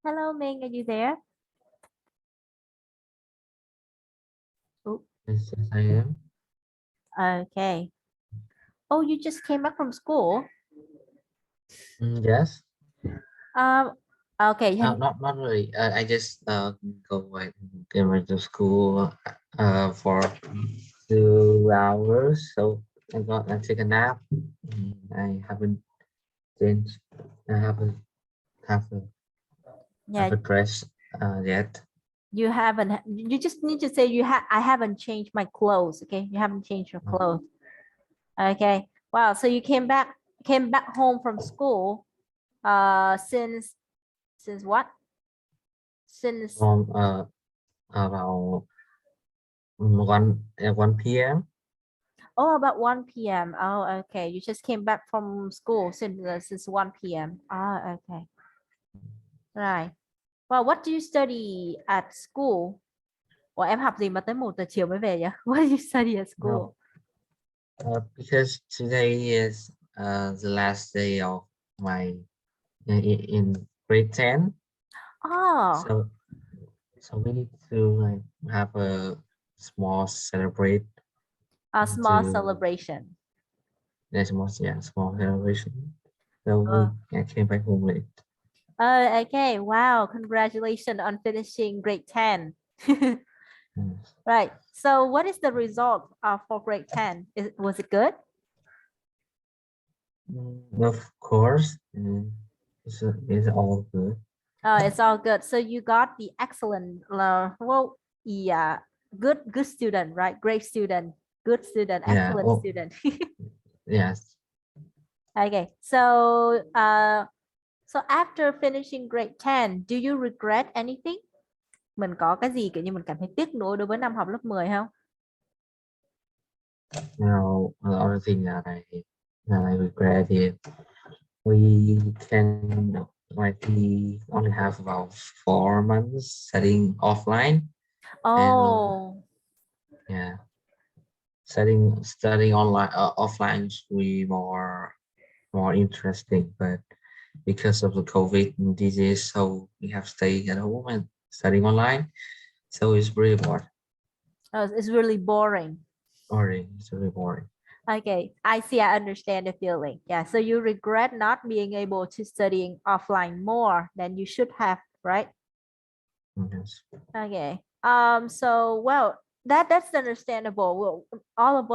Hello, Ming, are you there? Oh, Yes, yes, I am. okay. Oh, you just came back from school? Yes. Um, okay. Not really. I just came to school for 2 hours, so I take a nap. I haven't changed. I haven't have a have Yeah, a dress yet. you haven't. You just need to say I haven't changed my clothes. Okay, you haven't changed your Uh, clothes. Okay. Wow. So you came back home from school. Since what? Since from about 1 p.m. about 1 p.m. Oh, okay. You just came back from school since 1 p.m. Ah, okay. Right. Well, what do you study at school? Ủa em học gì mà tới 1 giờ chiều mới về vậy? What do you study at school? No, because today is the last day of my in grade 10. Oh, So we need to like have a small celebrate a small to celebration. small celebration. So Oh. I came back home late. Okay. Wow. Congratulations on finishing grade 10. Yes. Right. So what is the result for grade 10? Was it good? Of course, it's all good. It's all good. So you got the excellent, well, yeah, good student, right? Great student, good student, Yeah. excellent Oh, student. yes. Okay. So after finishing grade 10, do you regret anything? Mình có cái gì kiểu như mình cảm thấy tiếc nuối đối với năm học lớp 10 không? Now, another thing that I regret is we can like we only have about 4 months studying offline, and Oh, yeah, studying online offline should be more interesting, but because of the COVID disease, so we have stayed at home and studying online. So it's really it's really boring. boring. It's really boring. Okay, I see. I understand the feeling. Yeah, so you regret not being able to studying offline more than you should have, right? Yes. Okay. So well, that's understandable. Well, all of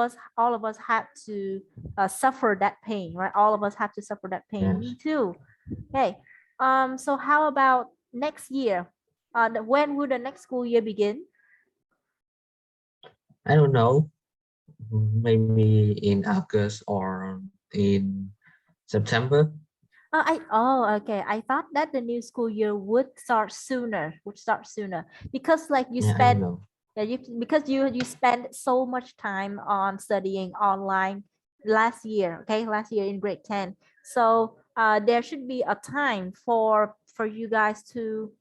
us have to suffer that pain, right? All of us have to suffer that pain. Yes. Me too. Okay. So how about next year? When will the next school year begin? I don't know. Maybe in August or in September. Okay. I thought that the new school year would start sooner because like you Yeah, I don't spend know. yeah you spend so much time on studying online last year in grade 10. So there should be a time for you guys to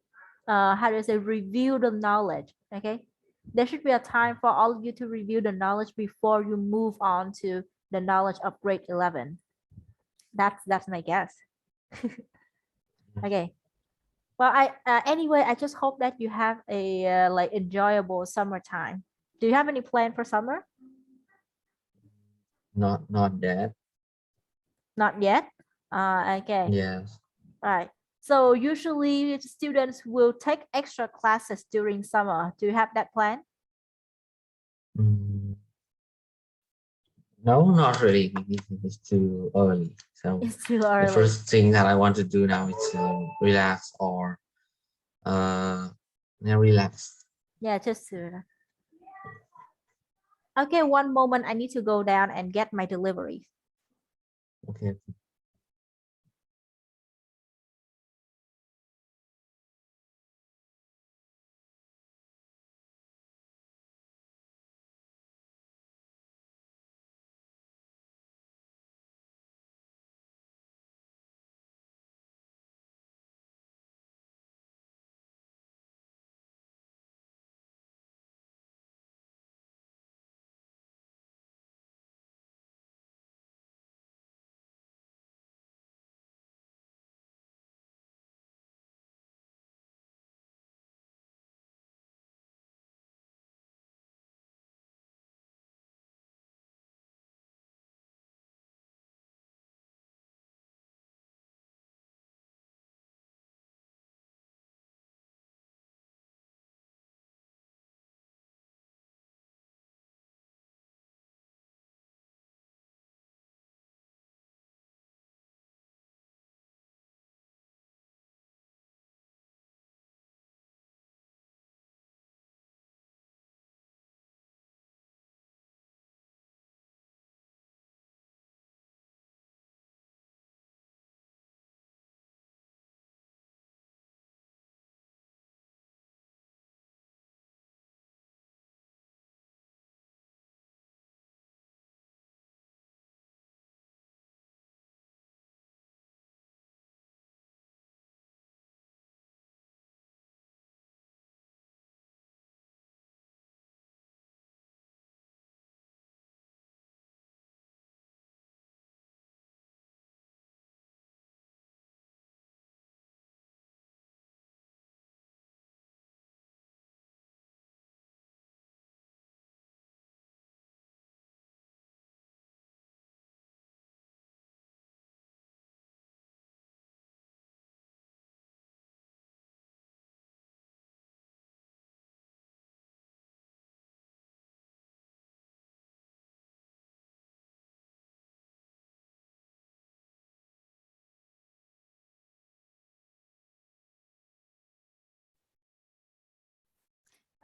how do I say review the knowledge. Okay, there should be a time for all of you to review the knowledge before you move on to the knowledge of grade 11. That's my guess. Okay. Well, I just hope that you have a like enjoyable summertime. Do you have any plan for summer? Not that. Not yet. Okay. Yes. Right. So usually students will take extra classes during summer. Do you have that plan? Mm, no, not really. It's too early. So It's too the early. first thing that I want to do now is to relax or uh relax. Yeah, just to. Okay, one moment. I need to go down and get my deliveries. Okay.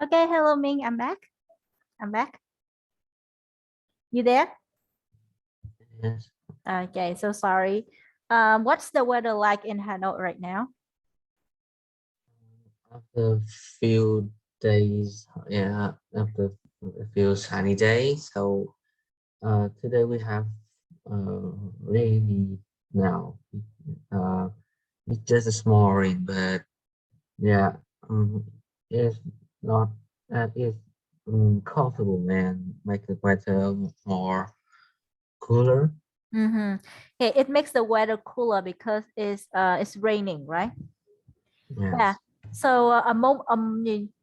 Okay, hello Ming, I'm back. I'm back. You there? Yes. Okay, so sorry. What's the weather like in Hanoi right now? After few days, yeah, after a few sunny days. So today we have rainy now. Uh, it's just a small rain, but yeah, it's not it's comfortable and make the weather more cooler. Mm-hmm. Okay, it makes the weather cooler because it's raining, right? Yeah. Yes. So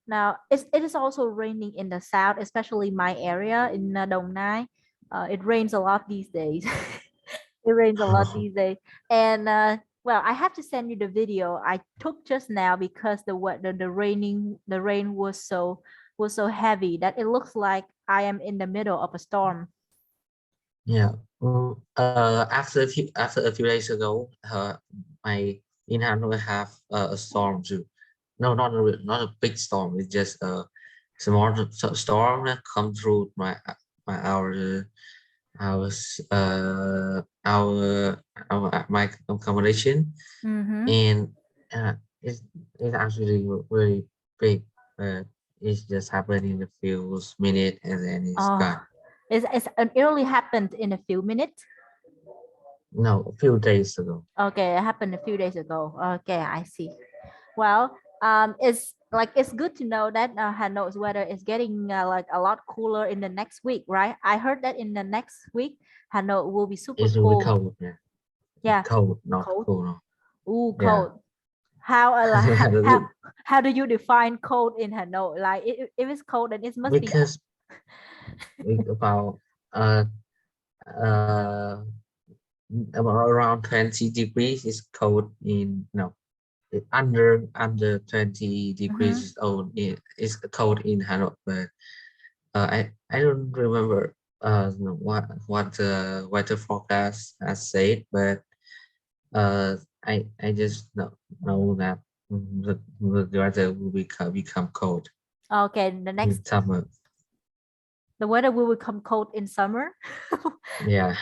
now it is also raining in the south, especially my area in Dong Nai. It rains a lot these days. It rains a lot these days, and well, I have to send you the video I took just now because the rain was so heavy that it looks like I am in the middle of a storm. Yeah. After a few days ago, my in Hanoi have a storm too. No, not a big storm. It's just a small storm that come through my my accommodation, Mm-hmm. and uh, it's it's actually really big, but it's just happened in a few minutes and then it's gone. Oh, it only happened in a few minutes. No, a few days ago. Okay, it happened a few days ago. Okay, I see. Well, it's good to know that Hanoi's weather is getting like a lot cooler in the next week, right? I heard that in the next week, Hanoi will be super It's really cool. cold. Yeah, Yeah, cold, not cold. cool. No. Ooh, Yeah, cold. How yeah. how do you define cold in Hanoi? Like if it's cold, then it must be. Because about uh uh about around 20 degrees is cold in no under 20 degrees Mhm. is old is cold in Hanoi, but I don't remember what the weather forecast has said, but uh I just know that the weather will become cold Okay, in summer. the weather will become cold in summer. Yeah,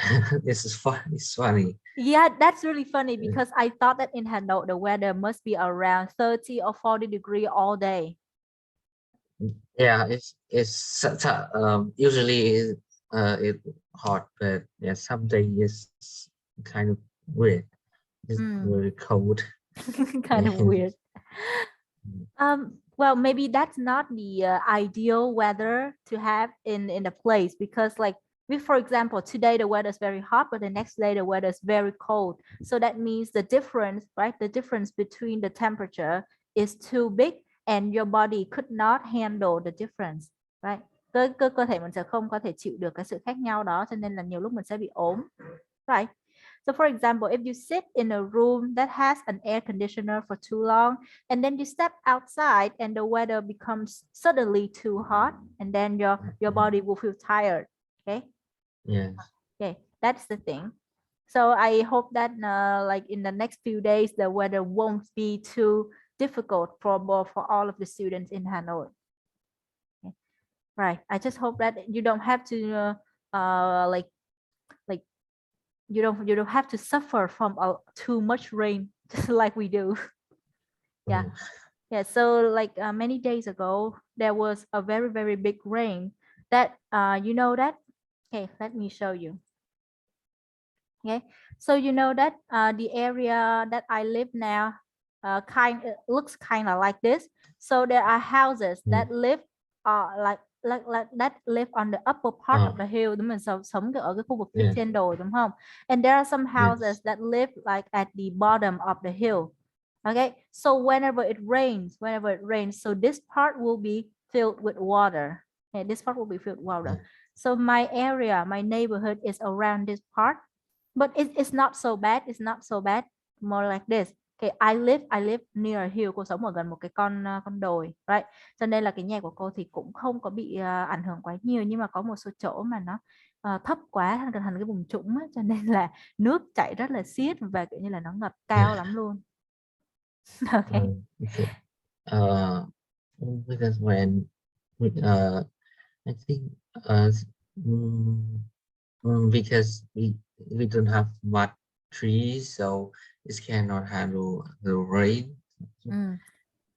this is fun. It's funny. Yeah, that's really funny because I thought that in Hanoi the weather must be around 30 or 40 degree all day. Yeah, usually it hot, but yeah, some days it's kind of weird. It's Mm, very cold. kind of weird. Well, maybe that's not the ideal weather to have in a place because, like, for example, today the weather is very hot, but the next day the weather is very cold. So that means the difference, right? The difference between the temperature is too big, and your body could not handle the difference, right? Cơ thể mình sẽ không có thể chịu được cái sự khác nhau đó, cho nên là nhiều lúc mình sẽ bị ốm, right? So for example, if you sit in a room that has an air conditioner for too long, and then you step outside and the weather becomes suddenly too hot, and then your body will feel tired. Okay. Yes. Okay, that's the thing. So I hope that like in the next few days the weather won't be too difficult for all of the students in Hanoi. Okay. Right. I just hope that you don't have to like you don't have to suffer from too much rain just like we do. Yeah. Mm. Yeah, so like many days ago, there was a very big rain that you know that. Okay, let me show you. Okay, so you know that the area that I live now looks kind of like this. So there are houses Mm. that live like that live on the upper part of Oh, the hill. Đúng mình sống ở cái khu vực phía yes, trên đồi đúng không? And there are some houses yes, that live like at the bottom of the hill. Okay, so whenever it rains, so this part will be filled with water. Okay, this part will be filled with water. yes, So my area, my neighborhood is around this part, but it's not so bad. It's not so bad. More like this. Okay, I live near a hill. Cô sống ở gần một cái con đồi, right? Cho nên là cái nhà của cô thì cũng không có bị ảnh hưởng quá nhiều, nhưng mà có một số chỗ mà nó thấp quá thành cái vùng trũng á, cho nên là nước chảy rất là xiết và kiểu như là nó ngập cao yeah. lắm luôn. Okay. Okay. Uh, because when uh, I think uh, mm, because we don't have much trees, so it cannot handle the rain. Mm.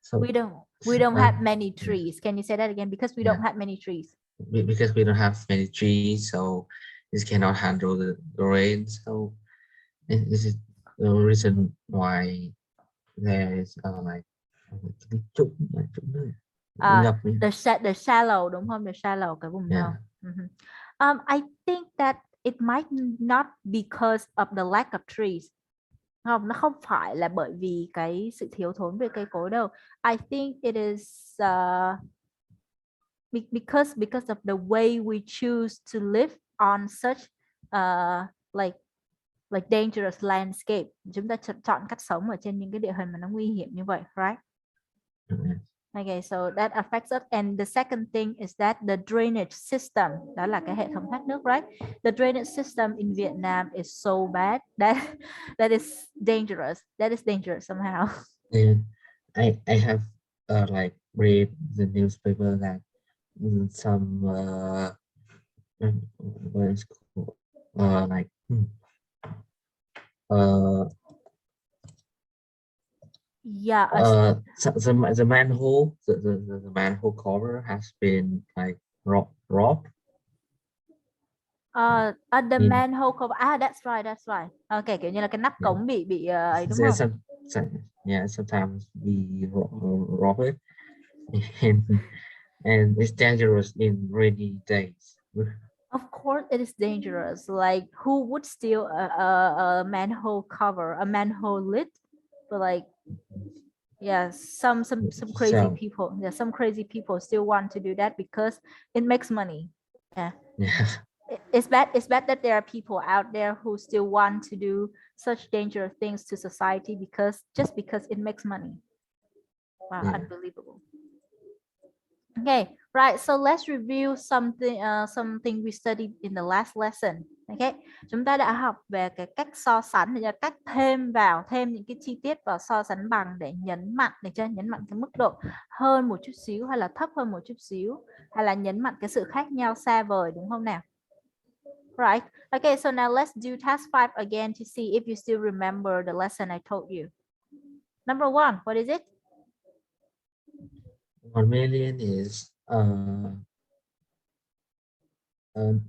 So We don't uh, have many yeah, trees. Can you say that again? Because we yeah. don't have many trees. Because we don't have many trees, so it cannot handle the rain. So this is the reason why there is like cái trũng ở chỗ nơi ngập ấy. The shallow đúng không? The shallow cái vùng Yeah, sâu. Mhm. I think that it might not because of the lack of trees. Không, nó không phải là bởi vì cái sự thiếu thốn về cây cối đâu. I think it is because of the way we choose to live on such uh, like dangerous landscape. Chúng ta chọn cách sống ở trên những cái địa hình mà nó nguy hiểm như vậy, right? yeah, Okay, so that affects us. And the second thing is that the drainage system, đó là cái hệ thống thoát nước, right? The drainage system in Vietnam is so bad that that is dangerous. That is dangerous somehow. and I have like read the newspaper that some what is called like uh Yeah, the manhole the manhole cover has been like robbed the in manhole cover. That's right, that's right. Okay, kiểu như là cái nắp yeah. cống bị ấy đúng There's không? some yeah sometimes we rob it and and it's dangerous in rainy days. Of course, it is dangerous. Like, who would steal a manhole cover, a manhole lid? But like, yeah, some crazy So people. Yeah, some crazy people still want to do that because it makes money. Yeah, yeah, it's bad. It's bad that there are people out there who still want to do such dangerous things to society because it makes money. Wow, yeah. unbelievable. Okay, right. So let's review something we studied in the last lesson. Okay, chúng ta đã học về cái cách so sánh và cách thêm những cái chi tiết vào so sánh bằng để nhấn mạnh cái mức độ hơn một chút xíu hay là thấp hơn một chút xíu hay là nhấn mạnh cái sự khác nhau xa vời, đúng không nào? Right. Okay, so now let's do task 5 again to see if you still remember the lesson I told you. Number 1, what is it? 1 million is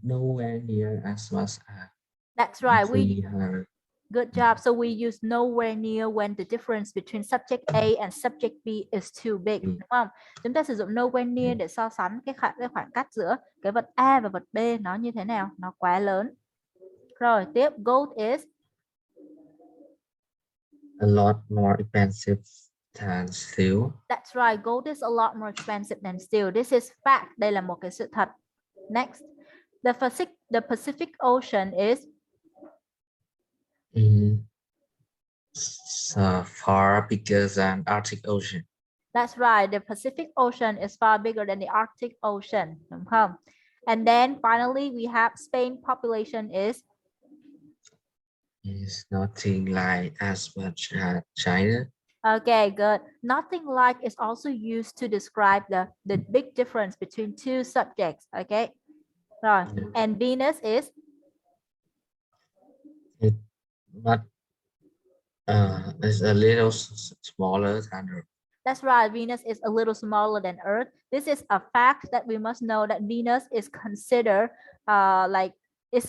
nowhere near as much as That's right. 300. Good job. So we use nowhere near when the difference between subject A and subject B is too big, đúng không? Chúng ta sử dụng nowhere near để so sánh cái khoảng cách giữa cái vật A và vật B nó như thế nào, nó quá lớn. Rồi, tiếp, gold is A lot more expensive than steel. That's right, gold is a lot more expensive than steel. This is fact. Đây là một cái sự thật. Next, the Pacific Ocean is Far bigger than Arctic Ocean. That's right. The Pacific Ocean is far bigger than the Arctic Ocean. Đúng không? And then finally, we have Spain population is Nothing like as much as China. Okay, good. Nothing like is also used to describe the big difference between two subjects. Okay. Rồi. And Venus is It but is a little smaller than Earth. That's right. Venus is a little smaller than Earth. This is a fact that we must know that Venus is considered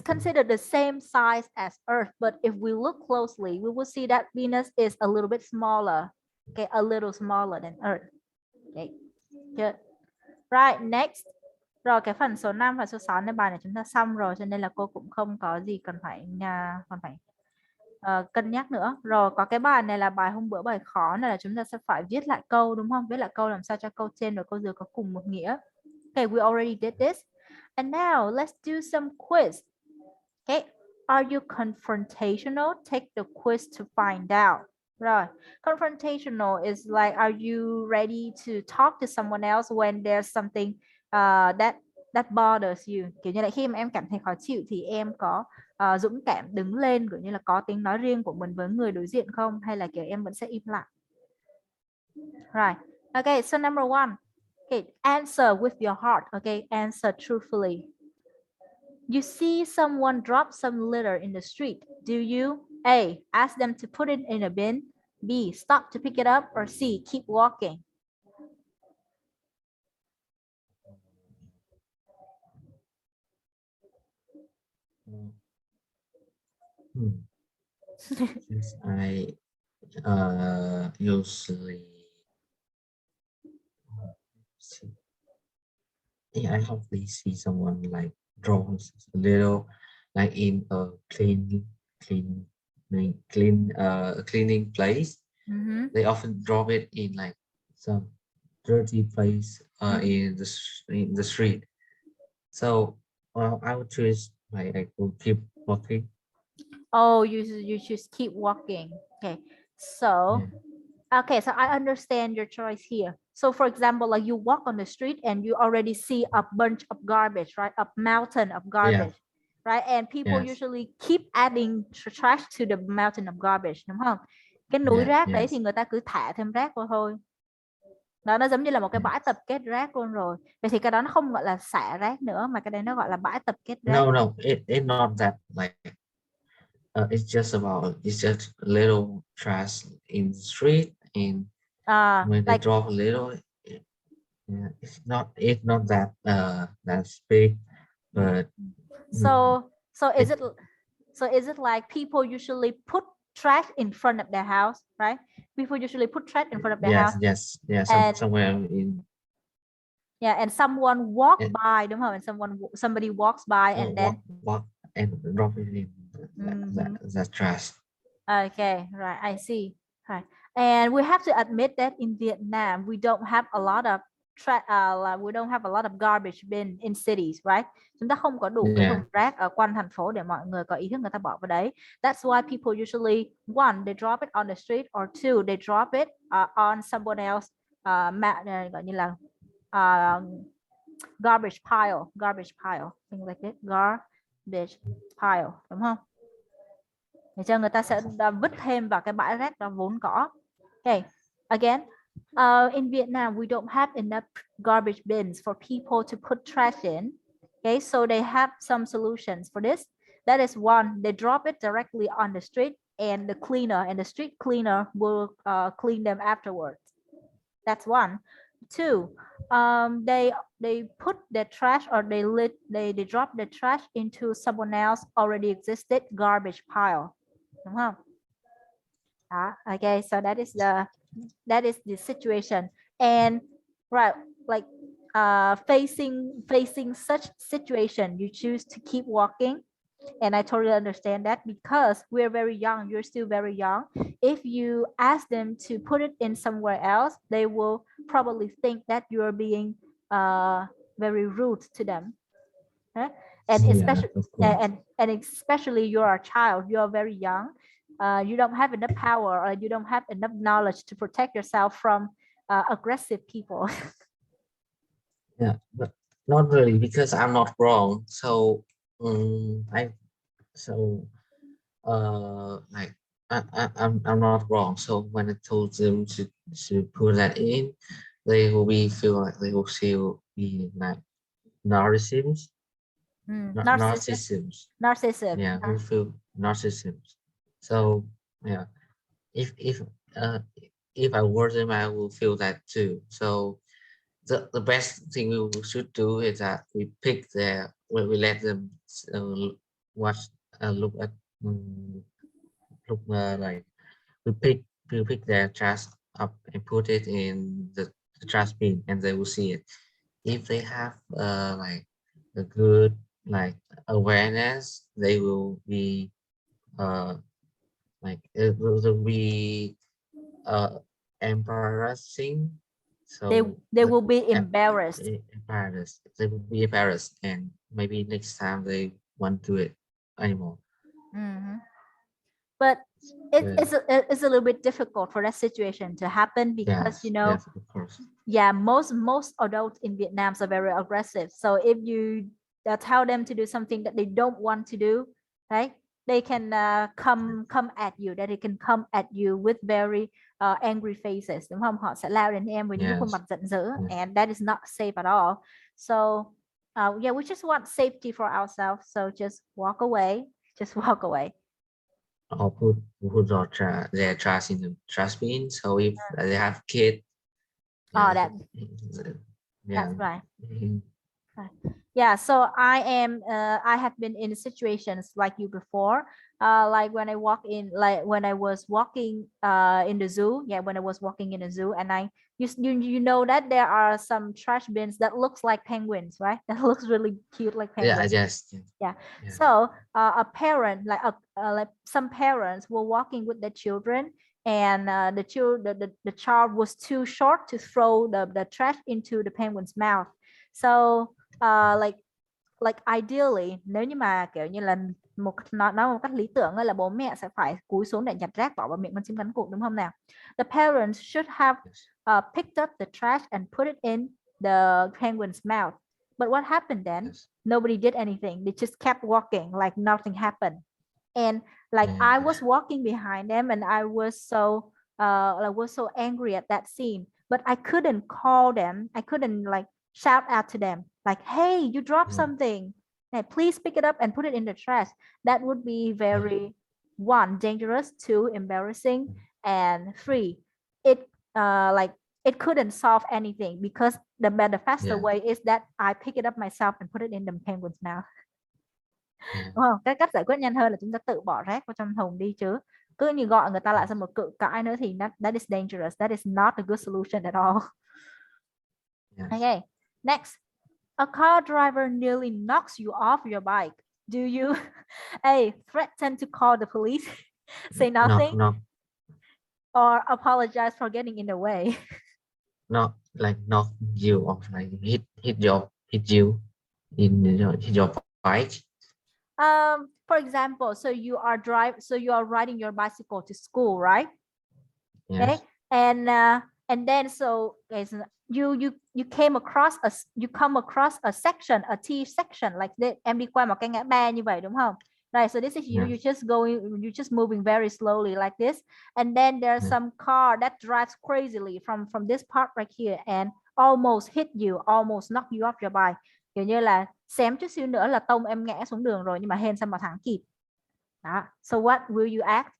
considered the same size as Earth. But if we look closely, we will see that Venus is a little bit smaller. Okay, a little smaller than Earth. Okay, good. Right, next. Rồi cái phần số 5 và số 6 ในbài này chúng ta xong rồi, cho nên là cô cũng không có gì cần phải cân nhắc nữa. Rồi có cái bài này là bài hôm bữa, bài khó này là chúng ta sẽ phải viết lại câu, đúng không? Viết lại câu làm sao cho câu trên và câu dưới có cùng một nghĩa. Okay, we already did this. And now let's do some quiz. Okay, are you confrontational? Take the quiz to find out. Rồi, confrontational is like, are you ready to talk to someone else when there's something that bothers you? Kiểu như là khi mà em cảm thấy khó chịu thì em có dũng cảm đứng lên, kiểu như là có tiếng nói riêng của mình với người đối diện không? Hay là kiểu em vẫn sẽ im lặng? Right. Okay, so number 1. Okay, answer with your heart. Okay, answer truthfully. You see someone drop some litter in the street. Do you A, ask them to put it in a bin, B, stop to pick it up, or C, keep walking? Hmm. Since I usually see, yeah, I hardly see someone like draws a little like in a clean cleaning place. Mm-hmm. They often drop it in like some dirty place in the street. So I would choose like I will keep walking. Oh, you just keep walking. Okay. Yeah, So, okay, so I understand your choice here. So for example, like you walk on the street and you already see a bunch of garbage, right? A mountain of yeah, garbage, right? And people yes, usually keep adding trash to the mountain of garbage, đúng không? Cái núi yes, rác đấy thì yes. người ta cứ thả thêm rác vào thôi. Đó, nó giống như là một cái bãi Yes. tập kết rác luôn rồi. Vậy thì cái đó nó không gọi là xả rác nữa, mà cái đấy nó gọi là bãi tập kết rác. No, it not that like it's just a little trash in the street, and when they Like drop a little, yeah, it's not that that's big, but mm, so is it it so is it like people usually put trash in front of their house, right? People usually put trash in front of their house, yes, and somewhere in yeah, and someone walk it, by, đúng không? And somebody walks by and then walk and drop it in Mhm. that trash. Okay, right, I see. Right. And we have to admit that in Vietnam, we don't have a lot of we don't have a lot of garbage bin in cities, right? Chúng ta không có đủ cái thùng Yeah, rác ở quanh thành phố để mọi người có ý thức người ta bỏ vào đấy. That's why people usually one, they drop it on the street, or two, they drop it on someone else gọi như là uh, garbage pile, things like that, garbage pile, đúng không? Để cho người ta sẽ vứt thêm vào cái bãi rác đó vốn có. Okay, again, in Vietnam we don't have enough garbage bins for people to put trash in. Okay, so they have some solutions for this. That is one, they drop it directly on the street, and the street cleaner will clean them afterwards. That's one. Two, they put the trash, or they drop the trash into someone else already existed garbage pile, đúng không? Okay, so that is the situation. And right, like facing such situation, you choose to keep walking. And I totally understand that, because we're very young, you're still very young. If you ask them to put it in somewhere else, they will probably think that you're being very rude to them. Huh? And yeah, especially of course. and especially you're a child, you're very young, you don't have enough power, or you don't have enough knowledge to protect yourself from aggressive people. Yeah, but not really because I'm not wrong. So I so like I'm not wrong. So when I told them to put that in, they will be feel like they will still be like narcissisms, Narcissist, narcissisms. narcissist. Yeah, who feel narcissisms. So yeah, if if uh if I were them, I will feel that too. So the best thing we should do is that we pick their when we let them watch look at look like we pick their trash up and put it in the trash bin, and they will see it. If they have like a good like awareness, they will be uh like it will be uh embarrassing. they So they will be embarrassed. embarrassed. They will be embarrassed, and maybe next time they won't do it anymore. Mhm. But Yeah. it's a little bit difficult for that situation to happen, because Yes, yes, of course. yeah, most adults in Vietnam are very aggressive. So if you tell them to do something that they don't want to do, right? they can come at you, that they can come at you with very angry faces, đúng không? Họ sẽ lao đến em với những cái khuôn Yes. mặt giận dữ, Yes. and that is not safe at all. So yeah, we just want safety for ourselves, so just walk away, just walk away. Or put their trust in the trustbean. So if they have kid, Oh, yeah, yeah, that's right. mhm, Yeah, so I have been in situations like you before, like when I walk in, like when I was walking in the zoo. Yeah, when I was walking in the zoo, and you know that there are some trash bins that looks like penguins, right? That looks really cute like yeah, penguins. yes, Yeah. yeah, So a parent, like some parents were walking with their children, and the child was too short to throw the trash into the penguin's mouth. So like ideally, nếu như mà kiểu như là nói một cách lý tưởng là bố mẹ sẽ phải cúi xuống để nhặt rác bỏ vào miệng con chim cánh cụt, đúng không nào? The parents should have yes, picked up the trash and put it in the penguin's mouth. But what happened then? yes, Nobody did anything. They just kept walking like nothing happened. And like I yeah, was walking behind them, and I was so angry at that scene. But I couldn't call them. I couldn't like shout out to them like, hey, you dropped yeah, something. Hey, please pick it up and put it in the trash. That would be yeah, very, one, dangerous, two, embarrassing, and three, it like it couldn't solve anything, because the faster yeah, way is that I pick it up myself and put it in the penguin's mouth. yeah, Đúng không? Cái cách giải quyết nhanh hơn là chúng ta tự bỏ rác vào trong thùng đi, chứ cứ như gọi người ta lại xong một cự cãi nữa thì that is dangerous. That is not a good solution at all. yes. Okay, next. A car driver nearly knocks you off your bike. Do you A, threaten to call the police, say Knock, nothing, knock, or apologize for getting in the way? knock, like knock you off, like hit you in your bike. For example, so you are riding your bicycle to school, right? Okay, Yes, and then so okay, so you come across a section, a T section like this. Em đi qua một cái ngã ba như vậy, đúng không? Right, so this is you. yes, You're just moving very slowly like this, and then there's yes, some car that drives crazily from this part right here and almost hit you, almost knock you off your bike. Kiểu như là xém chút xíu nữa là tông em ngã xuống đường rồi, nhưng mà hên sao mà thắng kịp. Đó. So what will you act?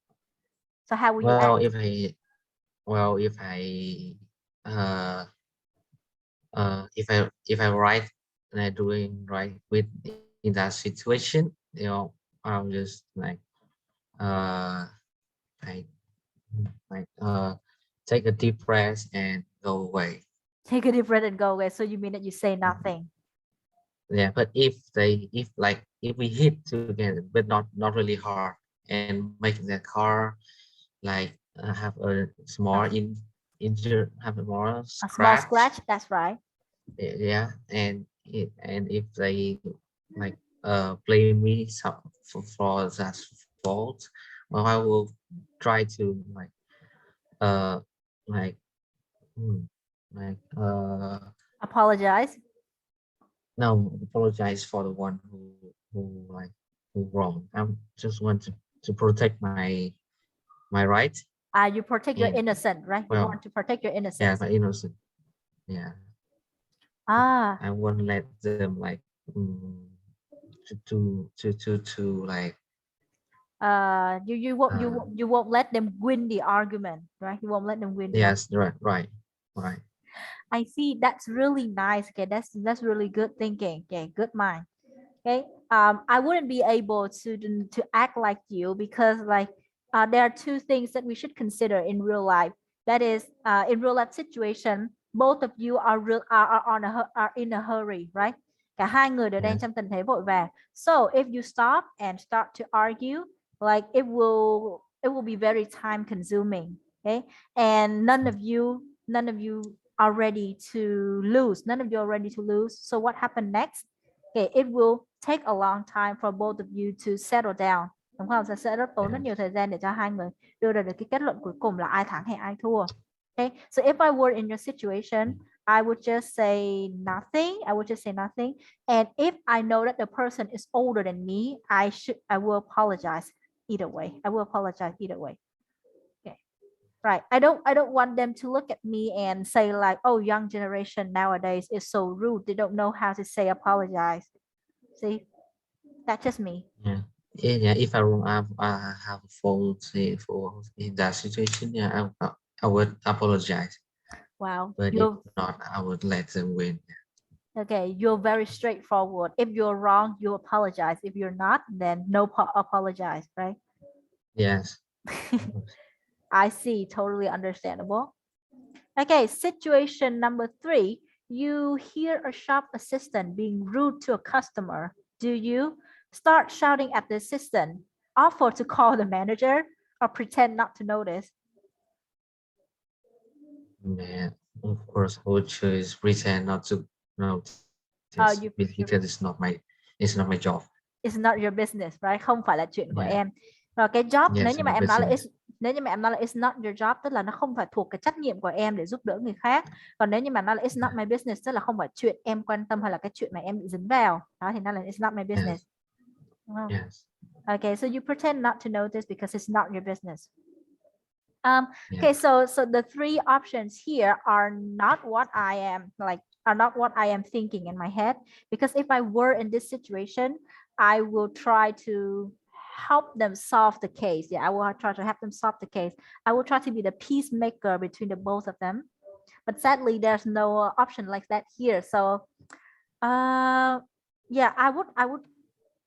So how will you well, act? if I uh if I write doing right with in that situation, I'll just uh like like take a deep breath and go away. Take a deep breath and go away. So you mean that you say nothing? Yeah, but if we hit together, but not really hard, and make the car like have a small A, have a more a small scratch. scratch. That's right. Yeah, and if they like blame me for that fault, well, I will try to uh like hmm, like Apologize. no, apologize for the one who like who wrong. I just want to protect my right. You protect your And innocent, right? You well, want to protect your yeah, innocence. my innocent. Yeah, Ah, I won't let them to like you won't let them win the argument, right? You won't let them win the argument. yes, right. I see. That's really nice. Okay, that's really good thinking. Okay, good mind. Okay, I wouldn't be able to act like you, because like there are two things that we should consider in real life. That is, in real life situation, both of you are in a hurry, right? Cả hai người đều đang Yes, trong tình thế vội vàng. So if you stop and start to argue, like it will be very time consuming. Okay, and none of you are ready to lose. None of you are ready to lose. So what happened next? Okay, it will take a long time for both of you to settle down, đúng không? Sẽ rất tốn rất nhiều yes, thời gian để cho hai người đưa ra được cái kết luận cuối cùng là ai thắng hay ai thua. Okay, so if I were in your situation, I would just say nothing. I would just say nothing. And if I know that the person is older than me, I will apologize either way. I will apologize either way. Okay. Right. I don't want them to look at me and say like, oh, young generation nowadays is so rude. They don't know how to say apologize. See, that's just me. Yeah. Yeah, if I wrong, I have a fault, say, for in that situation, yeah, I would apologize. Wow. But if You're not, I would let them win. okay. You're very straightforward. If you're wrong, you apologize. If you're not, then no apologize, right? Yes. I see. Totally understandable. Okay, situation number 3. You hear a shop assistant being rude to a customer. Do you start shouting at the assistant, offer to call the manager, or pretend not to notice? Yeah, of course, I would choose pretend not to notice You because it's not my job. It's not your business, right? Không phải là chuyện của Yeah. em. Rồi cái job Yes, nếu it's như mà my em nói là business. nếu như mà em nói là it's not your job tức là nó không phải thuộc cái trách nhiệm của em để giúp đỡ người khác. Còn nếu như mà nói là it's not Yeah. my business tức là không phải chuyện em quan tâm hay là cái chuyện mà em bị dính vào. Đó thì nó là it's not my business. Yes. Đúng không? Yes. Okay, so you pretend not to notice because it's not your business. Yeah. Okay, so the 3 options here are not what I am like are not what I am thinking in my head, because if I were in this situation, I will try to help them solve the case. Yeah, I will try to help them solve the case. I will try to be the peacemaker between the both of them. But sadly, there's no option like that here. So, yeah, I would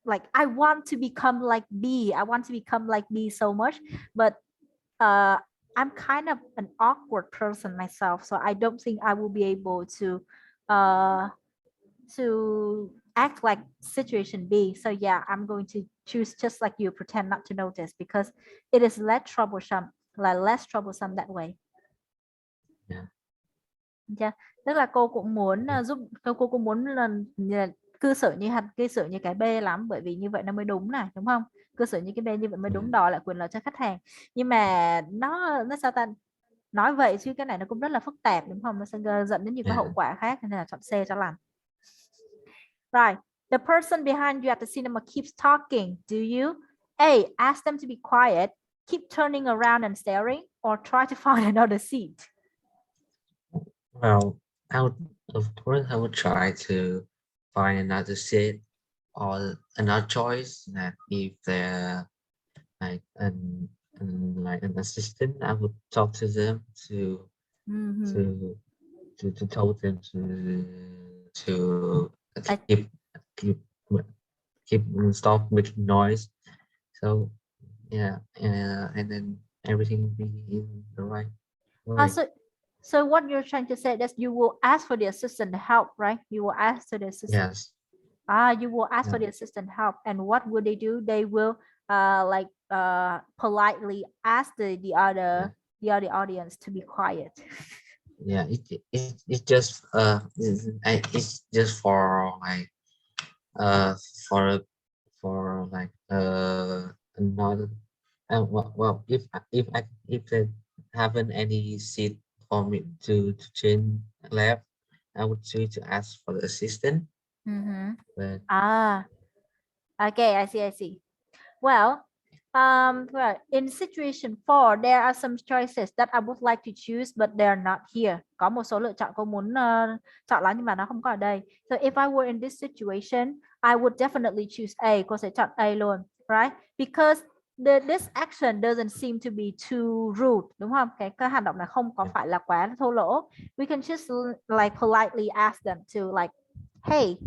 like I want to become like B. I want to become like B so much, but uh I'm kind of an awkward person myself, so I don't think I will be able uh to act like situation B. So yeah, I'm going to choose just like you, pretend not to notice, because it is less troublesome that way. Yeah. Yeah. Tức là cô cũng muốn Okay. giúp cô cũng muốn là cư xử như cái B lắm, bởi vì như vậy nó mới đúng này, đúng không? Cư xử như cái B như vậy mới Yeah. đúng, đòi lại quyền lợi cho khách hàng. Nhưng mà nó sao ta, nói vậy chứ cái này nó cũng rất là phức tạp, đúng không? Nó sẽ dẫn đến những cái hậu Yeah. quả khác, nên là chọn C cho lành. Right. The person behind you at the cinema keeps talking. Do you A, ask them to be quiet, keep turning around and staring, or try to find another seat? Well, of course, I would try to find another seat or another choice. That if they're like an assistant, I would talk to them Mm-hmm. to to tell them to I, keep keep stop making noise. So yeah, and then everything will be in the right way. so what you're trying to say is you will ask for the assistant help, right? You will ask to the assistant. Yes. You will ask for Yeah. the assistant help, and what will they do? They will politely ask Yeah. the other audience to be quiet. Yeah. It's just it's just uh for for like another if they haven't any seat for me to change left, I would choose to ask for the assistant. Mm-hmm. But Ah, okay, I see. Well, well, in situation 4, there are some choices that I would like to choose, but they're not here. Có một số lựa chọn cô muốn chọn lắm nhưng mà nó không có ở đây. So if I were in this situation, I would definitely choose A. Cô sẽ chọn A luôn, right? Because this action doesn't seem to be too rude, đúng không? Cái hành động này không có yeah, phải là quá thô lỗ. We can just like politely ask them to like, hey,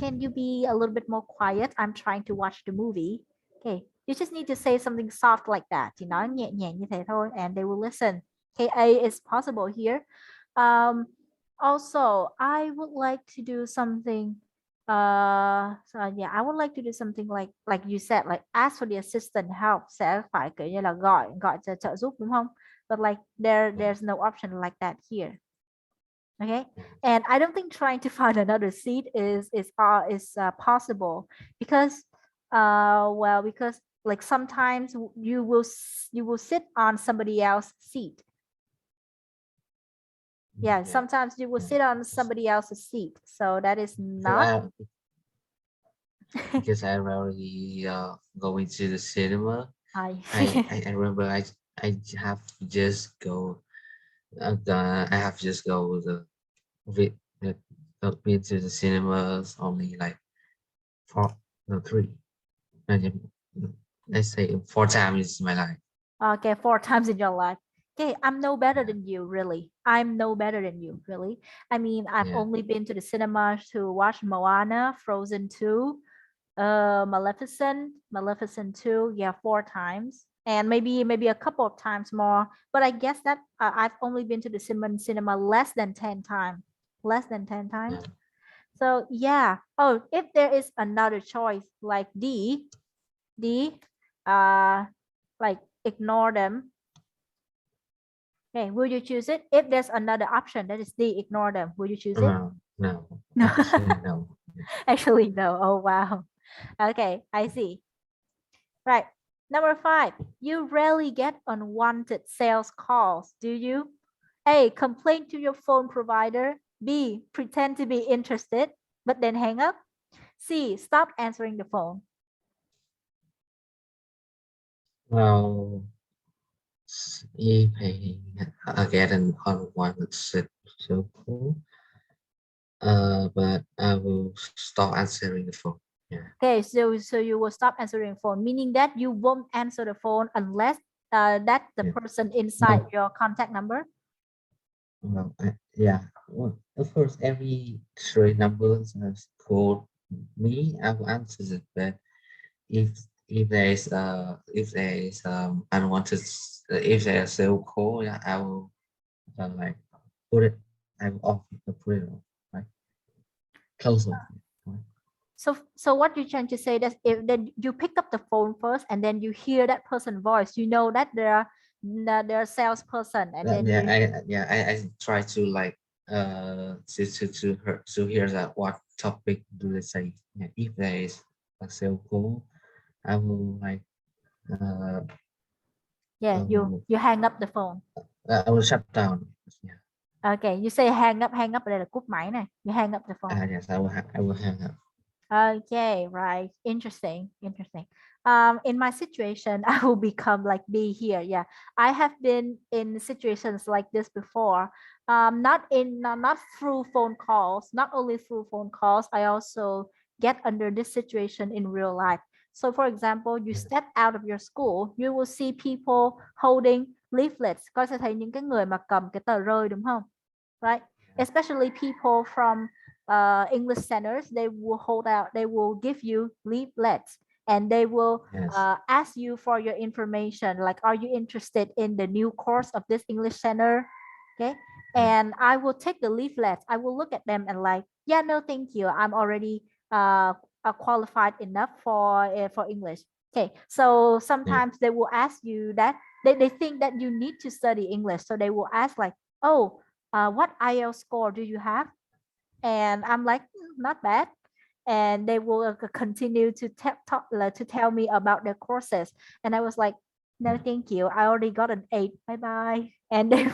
can you be a little bit more quiet? I'm trying to watch the movie. Okay, you just need to say something soft like that. Chỉ nói nhẹ nhàng như thế thôi, and they will listen. Okay, A is possible here. Also, I would like to do something. So yeah, I would like to do something like you said, like ask for the assistant help. Sẽ phải kiểu như là gọi gọi cho trợ giúp, đúng không? But like yeah, there's no option like that here. Okay, yeah, and I don't think trying to find another seat is possible, because well, because like sometimes you will sit on somebody else's seat. Yeah, Yeah. sometimes you will Yeah. sit on somebody else's seat, so that is So not. I, because I rarely go into the cinema. I I remember I have just go I have just go vi- the been to the cinemas only like four no three I think, let's say 4 times in my life. Okay, 4 times in your life. Okay, I'm no better Yeah, than you, really. I'm no better than you, really. I mean, I've yeah, only been to the cinema to watch Moana, Frozen 2, Maleficent 2, yeah, 4 times. And maybe a couple of times more. But I guess that I've only been to the cinema less than 10 times. Less than 10 yeah. times. So yeah. Oh, if there is another choice like D, uh, like ignore them. Okay, will you choose it? If there's another option that is D, ignore them. Will you choose it? No, no, No, actually no. actually no. Oh wow. Okay, I see. Right. Number 5, you rarely get unwanted sales calls, do you? A, complain to your phone provider. B, pretend to be interested, but then hang up. C, stop answering the phone. Well, if I get an unwanted so cool, but I will stop answering the phone. Yeah, Okay, so you will stop answering phone, meaning that you won't answer the phone unless that's the yeah. person inside No, your contact number. well, yeah. Well, of course, every three numbers has called me. I will answer it, but if if there is unwanted if there is a call, yeah, I will like put it I will off it, put it off, right? Close off it, right? So what you're trying to say that if then you pick up the phone first and then you hear that person voice, you know that they're a salesperson, and then you. I try to like to hear that what topic do they say. Yeah, if there is a sale call, I will like uh, Yeah, um, you hang up the phone. I will shut down. Yeah. Okay, you say hang up ở đây là cúp máy này. You hang up the phone. Yes, I will hang up. Okay, right. Interesting. Interesting. In my situation, I will become like B here. Yeah, I have been in situations like this before. Not through phone calls, not only through phone calls. I also get under this situation in real life. So, for example, you Yeah, step out of your school, you will see people holding leaflets. Coi sẽ thấy những cái người mà cầm cái tờ rơi đúng không? Right? Especially people from English centers, they will give you leaflets, and they will yes, ask you for your information, like, are you interested in the new course of this English center? Okay. yeah, And I will take the leaflets, I will look at them and like, yeah, no, thank you. I'm already qualified enough for English. Okay. So yeah, sometimes they will ask you that they think that you need to study English. So they will ask like, oh, what IELTS score do you have? And I'm like, not bad. And they will continue to to tell me about their courses, and I was like, no, yeah. thank you. I already got an 8. Bye bye. And they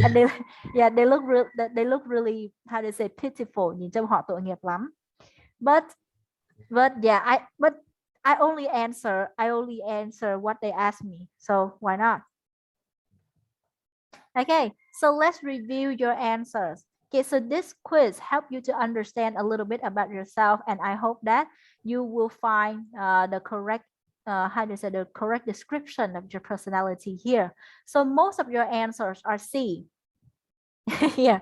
and they yeah, they look really, how to say, pitiful. Nhìn trông họ tội nghiệp lắm. But yeah, I only answer what they ask me. So why not? Okay, so let's review your answers. Okay, so this quiz helped you to understand a little bit about yourself, and I hope that you will find the correct, how to say, the correct description of your personality here. So most of your answers are C. Yeah,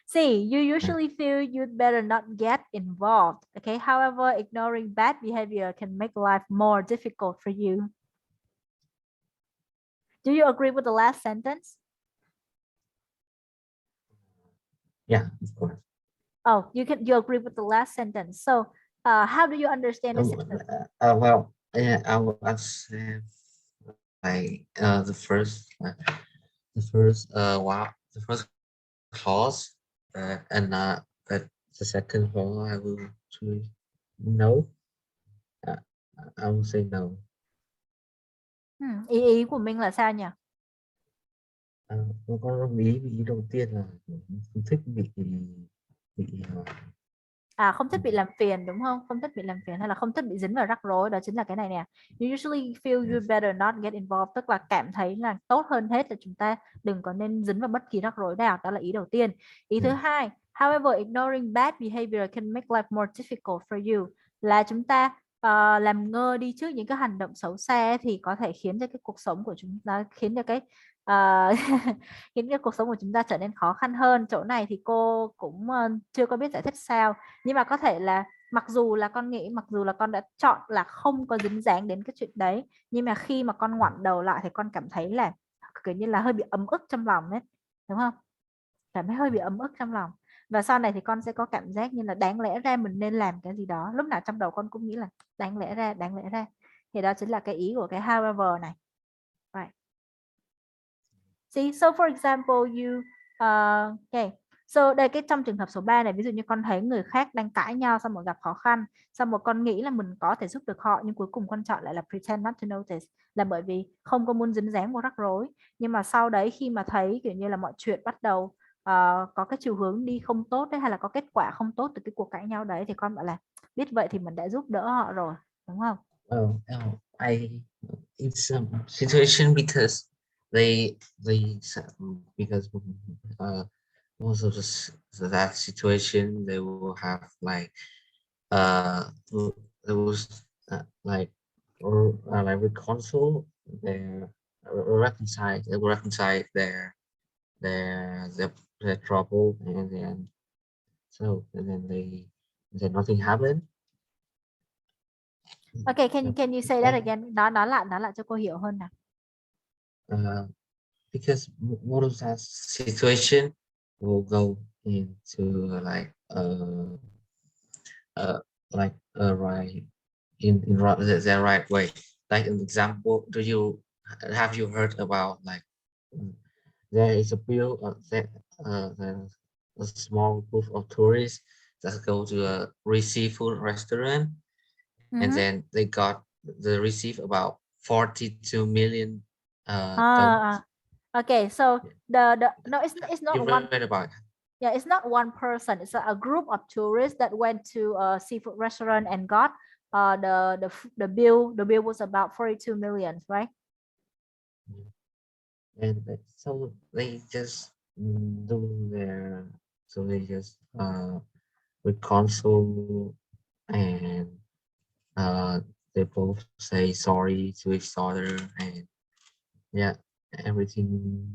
C. You Yeah. usually feel you'd better not get involved. Okay, however, ignoring bad behavior can make life more difficult for you. Do you agree with the last sentence? Yeah, of course. Oh, you agree with the last sentence. So, how do you understand the Oh, sentence? well, yeah, I will accept like the first clause, but the second clause I will choose no. Uh, I will say no. Ý của mình là sao nhỉ? con đồng ý với ý đầu tiên là không thích bị Không thích bị làm phiền đúng không? Không thích bị làm phiền hay là không thích bị dính vào rắc rối, đó chính là cái này nè. You usually feel you yes, better not get involved, tức là cảm thấy là tốt hơn hết là chúng ta đừng có nên dính vào bất kỳ rắc rối nào, đó là ý đầu tiên. Ý thứ yes, hai, however, ignoring bad behavior can make life more difficult for you, là chúng ta làm ngơ đi trước những cái hành động xấu xa thì có thể khiến cho cái cuộc sống của chúng ta, khiến cho cái ờ, khiến cho cuộc sống của chúng ta trở nên khó khăn hơn. Chỗ này thì cô cũng chưa có biết giải thích sao, nhưng mà có thể là mặc dù là con nghĩ, mặc dù là con đã chọn là không có dính dáng đến cái chuyện đấy, nhưng mà khi mà con ngoảnh đầu lại thì con cảm thấy là kiểu như là hơi bị ấm ức trong lòng đấy, đúng không? Cảm thấy hơi bị ấm ức trong lòng, và sau này thì con sẽ có cảm giác như là đáng lẽ ra mình nên làm cái gì đó, lúc nào trong đầu con cũng nghĩ là đáng lẽ ra, đáng lẽ ra. Thì đó chính là cái ý của cái however này. Right. See, so for example, you okay. So đây, cái trong trường hợp số 3 này, ví dụ như con thấy người khác đang cãi nhau, xong một gặp khó khăn, xong một con nghĩ là mình có thể giúp được họ, nhưng cuối cùng con chọn lại là pretend not to notice, là bởi vì không có muốn dính dáng vào rắc rối. Nhưng mà sau đấy khi mà thấy kiểu như là mọi chuyện bắt đầu có cái chiều hướng đi không tốt đấy, hay là có kết quả không tốt từ cái cuộc cãi nhau đấy, thì con bảo là biết vậy thì mình đã giúp đỡ họ rồi, đúng không? I in some situation they because most of that situation they will have like there was like reconcile their reconcile they will reconcile their their trouble and then nothing happened. Okay, So, can you say that again? Nói lại cho cô hiểu hơn nào. uh, because most of that situation will go into uh right the right way. Like an example, do you have you heard about like mm, there is a bill that there's a small group of tourists that go to a seafood restaurant and Uh-huh. then they got the receive about 42 million Ah, dollars. okay, so Yeah. the no, it's You not one. read about it? Yeah, it's not one person. It's a group of tourists that went to a seafood restaurant and got the bill. The bill was about 42 million, right? And so they just do their so they just reconcile and uh they both say sorry to each other and yeah everything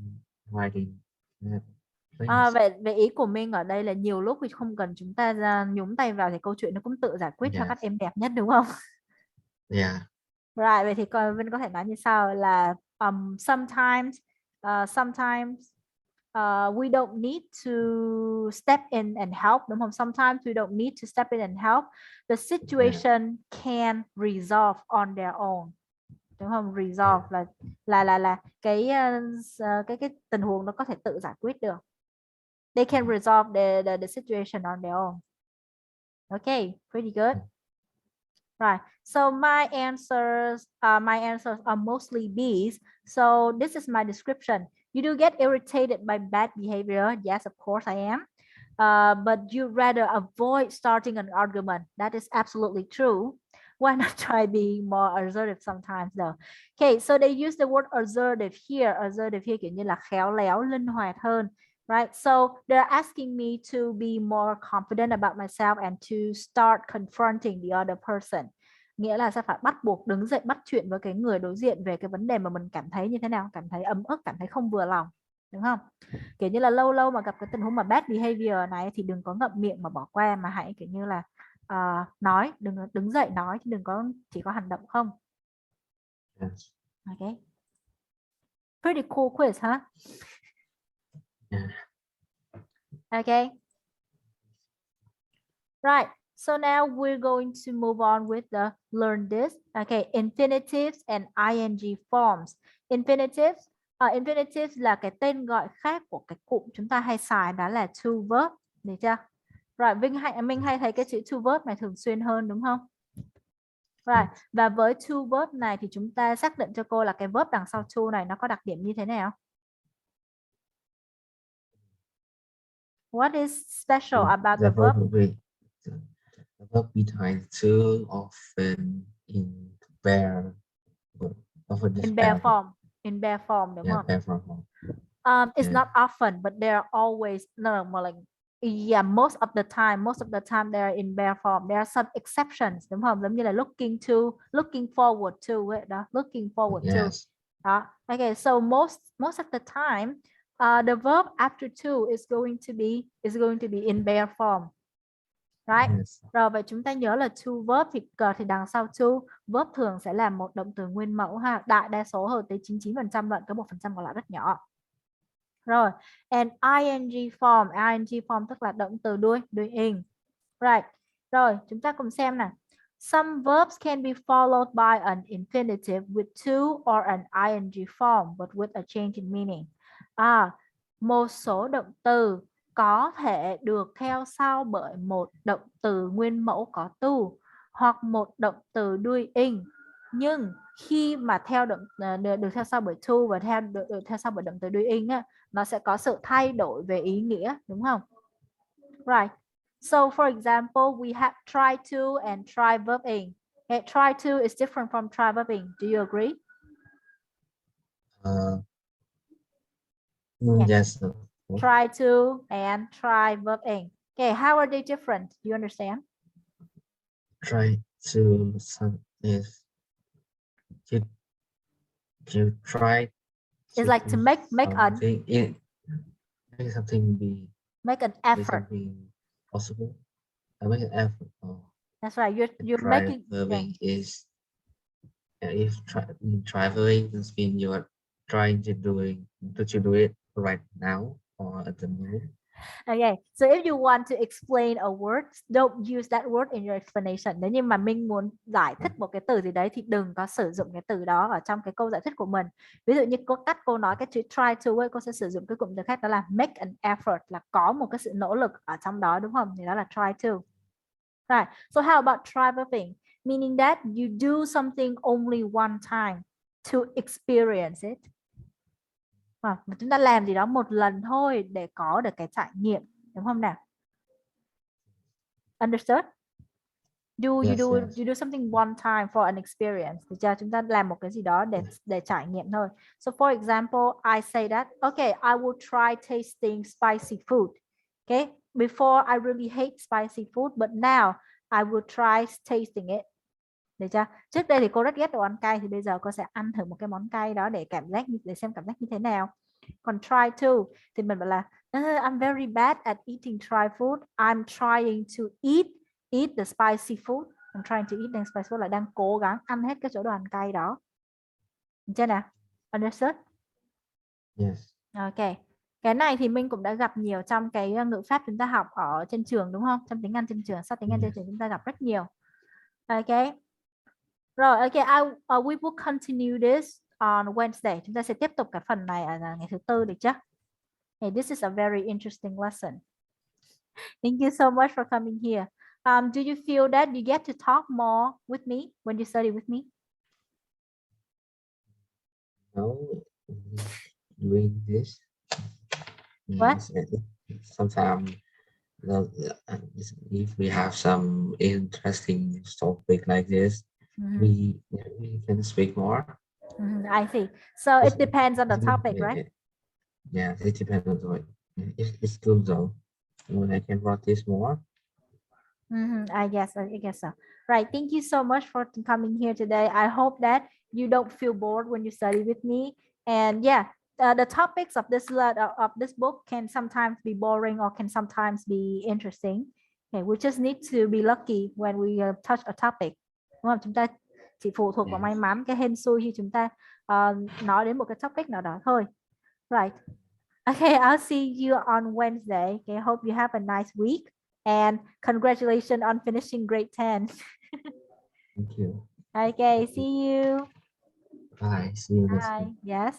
right in that place. Vậy vậy ý của mình ở đây là nhiều lúc thì không cần chúng ta ra nhúng tay vào thì câu chuyện nó cũng tự giải quyết theo cách Yes, êm đẹp nhất, đúng không? yeah, Right, vậy thì Vinh có thể nói như sau là sometimes sometimes we don't need to step in and help, đúng không? Sometimes we don't need to step in and help. The yeah, situation can resolve on their own, đúng không? yeah, Resolve là cái cái tình huống nó có thể tự giải quyết được. They can yeah, resolve the situation on their own. Okay, pretty good. Right. So my answers are mostly B's. So this is my description. You do get irritated by bad behavior. Yes, of course I am. But you rather avoid starting an argument. That is absolutely true. Why not try being more assertive sometimes though? Okay, so they use the word assertive here. Assertive here kiểu như là khéo léo, linh hoạt hơn. Right, so they're asking me to be more confident about myself and to start confronting the other person. Nghĩa là sẽ phải bắt buộc đứng dậy bắt chuyện với cái người đối diện về cái vấn đề mà mình cảm thấy như thế nào, cảm thấy ấm ức, cảm thấy không vừa lòng, đúng không? Kiểu như là lâu lâu mà gặp cái tình huống mà bad behavior này thì đừng có ngậm miệng mà bỏ qua, mà hãy kiểu như là nói, đừng đứng dậy nói, chứ đừng có chỉ có hành động không. yes, Okay, pretty cool quiz, huh? yeah. Okay. Right. So now we're going to move on with the learn this. Okay, infinitives and ing forms. Infinitives, infinitives là cái tên gọi khác của cái cụm chúng ta hay xài, đó là to verb, được chưa? Rồi, Minh hay thấy cái chữ to verb này thường xuyên hơn, đúng không? Rồi, và với to verb này thì chúng ta xác định cho cô là cái verb đằng sau to này nó có đặc điểm như thế nào? What is special the, about the the verb verb with the verb behind to often in bear often is in bare bear. form? In bare form, đúng Yeah, không? bear from home. It's Yeah. not often, but they're always no more like yeah, most of the time, they're in bare form. There are some exceptions, đúng không? Giống như là looking to, looking forward to ấy đó, looking forward to. Yes. Đó. Okay, so most of the time, the verb after to is going to be in bare form, right? Yes. Rồi vậy chúng ta nhớ là to verb thì đằng sau to verb thường sẽ là một động từ nguyên mẫu ha. Đại đa số hơn tới 99% lận, có 1% còn lại rất nhỏ. Rồi, and ing form tức là động từ đuôi ing. Right. Rồi, chúng ta cùng xem nè. Some verbs can be followed by an infinitive with to or an ing form but with a change in meaning. Một số động từ có thể được theo sau bởi một động từ nguyên mẫu có to hoặc một động từ đuôi ing, nhưng khi mà được theo sau bởi to và được theo sau bởi động từ đuôi ing á, nó sẽ có sự thay đổi về ý nghĩa, đúng không? Right. So for example, we have try to and try verb ing. Okay, try to is different from try verb ing. Do you agree? Yeah. Yes. Try to and try verb ing. Okay, how are they different? Do you understand? Try to some is you you try It's to like to do make something in make something an be effort. something possible. I make an effort. That's right. You're Try making, yeah. verbing is if traveling this means you are trying to do it right now or at the moment. Okay, so if you want to explain a word, don't use that word in your explanation. Nếu như mà mình muốn giải thích một cái từ gì đấy thì đừng có sử dụng cái từ đó ở trong cái câu giải thích của mình. Ví dụ như cô nói cái chữ try to ấy, cô sẽ sử dụng cái cụm từ khác đó là make an effort, là có một cái sự nỗ lực ở trong đó, đúng không? Thì đó là try to. Right. So how about try verbing? Meaning that you do something only one time to experience it. Chúng ta làm gì đó một lần thôi để có được cái trải nghiệm, đúng không nào? Understood? Yes, You yes. do something one time for an experience. Được chưa? Chúng ta làm một cái gì đó để trải nghiệm thôi. So for example, I say that, okay, I will try tasting spicy food. Okay, before I really hate spicy food, but now I will try tasting it. Được chưa? Trước đây thì cô rất ghét đồ ăn cay, thì bây giờ cô sẽ ăn thử một cái món cay đó để xem cảm giác như thế nào. Còn try to thì mình bảo là I'm very bad at eating try food. I'm trying to eat the spicy food. I'm trying to eat the spicy food là đang cố gắng ăn hết cái chỗ đồ ăn cay đó. Được chưa nào? Understood? Yes. Ok. Cái này thì mình cũng đã gặp nhiều trong cái ngữ pháp chúng ta học ở trên trường, đúng không? Trong tiếng Anh trên trường, sau tiếng Anh trên trường chúng ta gặp rất nhiều. Ok. Rồi, ok, we will continue this on Wednesday. Chúng ta sẽ tiếp tục cái phần này ở ngày thứ Tư, được chưa? Hey, this is a very interesting lesson. Thank you so much for coming here. Do you feel that you get to talk more with me when you study with me? No, doing this. What? Sometimes if we have some interesting topic like this, we can speak more. I see. So it depends on the topic, right? Yeah, it depends on the it's good though. When I can practice more. I guess so. Right. Thank you so much for coming here today. I hope that you don't feel bored when you study with me. And yeah, the topics of this book can sometimes be boring or can sometimes be interesting. Okay, we just need to be lucky when we touch a topic. Đúng không? Chúng ta chỉ phụ thuộc vào may mắn, cái hên xui khi chúng ta nói đến một cái topic nào đó thôi. Right. Okay, I'll see you on Wednesday. Okay, hope you have a nice week. And congratulations on finishing grade 10. Thank you. Okay, see you. Bye. See you next Bye. week. Yes.